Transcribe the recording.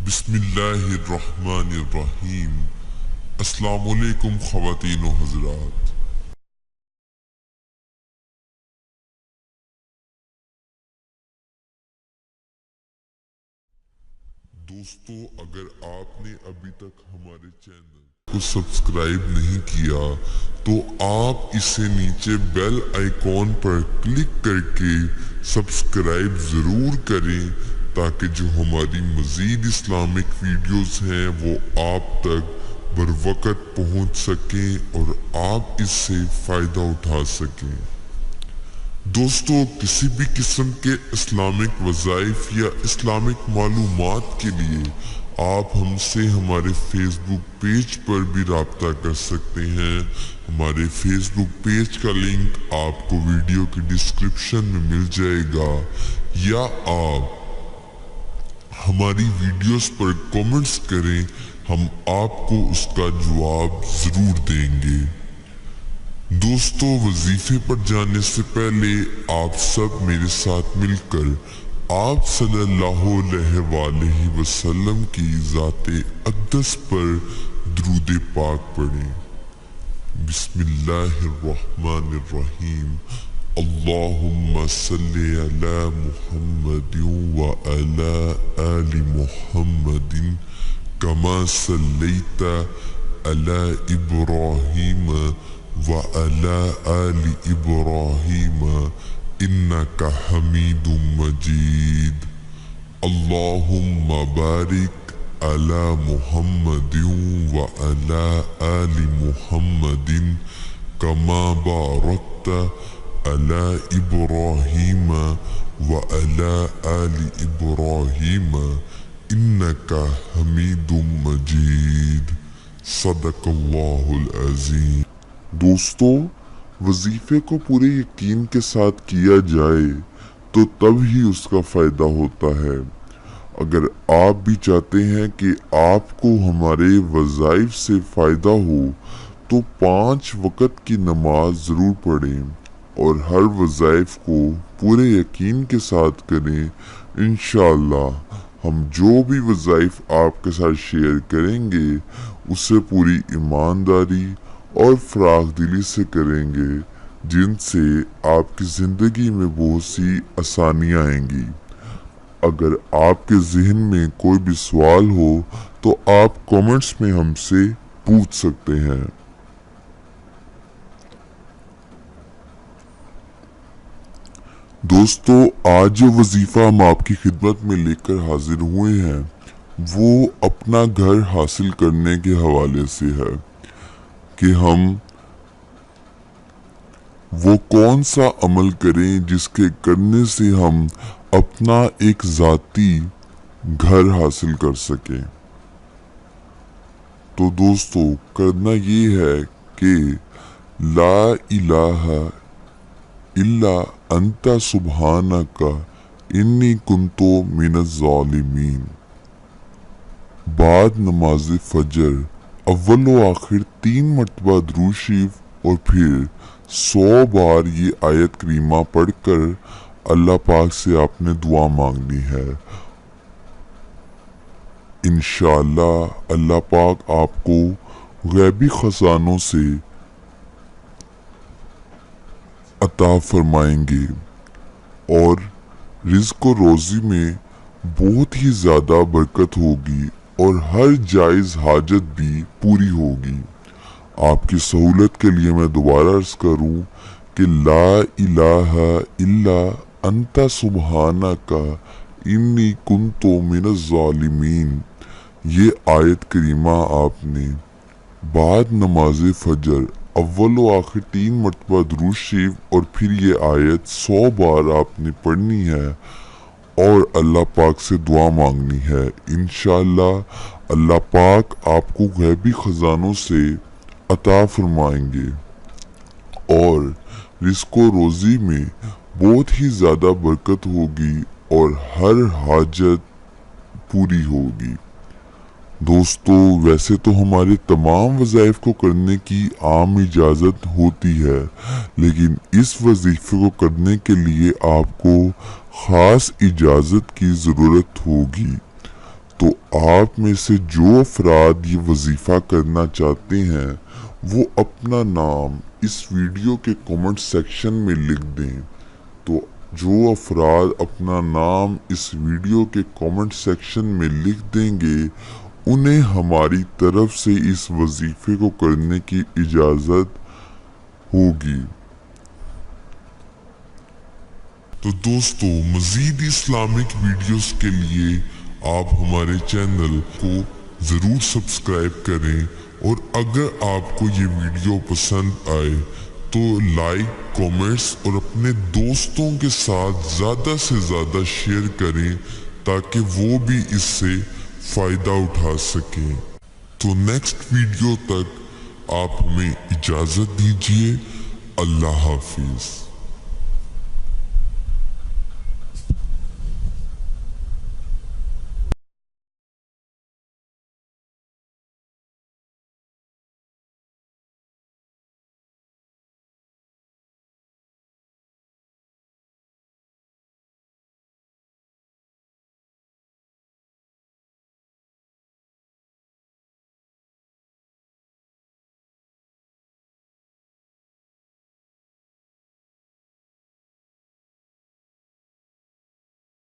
بسم اللہ الرحمن الرحیم۔ السلام علیکم خواتین و حضرات۔ دوستو، اگر آپ نے ابھی تک ہمارے چینل کو سبسکرائب نہیں کیا تو آپ اسے نیچے بیل آئیکن پر کلک کر کے سبسکرائب ضرور کریں تاکہ جو ہماری مزید اسلامک ویڈیوز ہیں وہ آپ تک بروقت پہنچ سکیں اور آپ اس سے فائدہ اٹھا سکیں۔ دوستو، کسی بھی قسم کے اسلامک وظائف یا اسلامک معلومات کے لیے آپ ہم سے ہمارے فیس بک پیج پر بھی رابطہ کر سکتے ہیں۔ ہمارے فیس بک پیج کا لنک آپ کو ویڈیو کی ڈسکرپشن میں مل جائے گا، یا آپ ہماری ویڈیوز پر کامنٹس کریں، ہم آپ کو اس کا جواب ضرور دیں گے۔ دوستو، وظیفے پر جانے سے پہلے آپ سب میرے ساتھ مل کر آپ صلی اللہ علیہ وآلہ وسلم کی ذات اقدس پر درود پاک پڑھیں۔ بسم اللہ الرحمن الرحیم۔ اللہم صلی علی محمد وعلی آل محمد کما صلیت علی ابراہیم وعلی آل ابراہیم انک حمید مجید۔ اللہم بارک علی محمد وعلی آل محمد کما بارکت علی ابراہیم وعلی آل ابراہیم انک حمید مجید۔ صدق اللہ العظیم۔ دوستو، وظیفے کو پورے یقین کے ساتھ کیا جائے تو تب ہی اس کا فائدہ ہوتا ہے۔ اگر آپ بھی چاہتے ہیں کہ آپ کو ہمارے وظائف سے فائدہ ہو تو 5 وقت کی نماز ضرور پڑھیں اور ہر وظائف کو پورے یقین کے ساتھ کریں۔ انشاءاللہ ہم جو بھی وظائف آپ کے ساتھ شیئر کریں گے اسے پوری ایمانداری اور فراخ دلی سے کریں گے، جن سے آپ کی زندگی میں بہت سی آسانیاں آئیں گی۔ اگر آپ کے ذہن میں کوئی بھی سوال ہو تو آپ کامنٹس میں ہم سے پوچھ سکتے ہیں۔ دوستو، آج جو وظیفہ ہم آپ کی خدمت میں لے کر حاضر ہوئے ہیں وہ اپنا گھر حاصل کرنے کے حوالے سے ہے کہ ہم وہ کون سا عمل کریں جس کے کرنے سے ہم اپنا ایک ذاتی گھر حاصل کر سکیں۔ تو دوستو، کرنا یہ ہے کہ لا الہ الا انت سبحانک انی کنت من الظالمین بعد نماز فجر اول و آخر 3 مرتبہ درود شریف اور پھر 100 بار یہ آیت کریمہ پڑھ کر اللہ پاک سے آپ نے دعا مانگنی ہے۔ انشاءاللہ اللہ پاک آپ کو غیبی خزانوں سے عطا فرمائیں گے اور رزق و روزی میں بہت ہی زیادہ برکت ہوگی اور ہر جائز حاجت بھی پوری ہوگی۔ آپ کی سہولت کے لیے میں دوبارہ عرض کروں کہ لا الہ الا انت سبحانک انی کنت من الظالمین یہ آیت کریمہ آپ نے بعد نماز فجر اول و آخر 3 مرتبہ درود شریف اور پھر یہ آیت 100 بار آپ نے پڑھنی ہے اور اللہ پاک سے دعا مانگنی ہے۔ انشاءاللہ اللہ پاک آپ کو غیبی خزانوں سے عطا فرمائیں گے اور رزق و روزی میں بہت ہی زیادہ برکت ہوگی اور ہر حاجت پوری ہوگی۔ دوستو، ویسے تو ہمارے تمام وظائف کو کرنے کی عام اجازت ہوتی ہے، لیکن اس وظیفے کو کرنے کے لیے آپ کو خاص اجازت کی ضرورت ہوگی۔ تو آپ میں سے جو افراد یہ وظیفہ کرنا چاہتے ہیں وہ اپنا نام اس ویڈیو کے کمنٹ سیکشن میں لکھ دیں۔ تو جو افراد اپنا نام اس ویڈیو کے کمنٹ سیکشن میں لکھ دیں گے انہیں ہماری طرف سے اس وظیفے کو کرنے کی اجازت ہوگی۔ تو دوستو مزید اسلامک ویڈیوز کے لیے آپ ہمارے چینل کو ضرور سبسکرائب کریں، اور اگر آپ کو یہ ویڈیو پسند آئے تو لائک، کومنٹس اور اپنے دوستوں کے ساتھ زیادہ سے زیادہ شیئر کریں تاکہ وہ بھی اس سے فائدہ اٹھا سکیں۔ تو نیکسٹ ویڈیو تک آپ ہمیں اجازت دیجیے۔ اللہ حافظ۔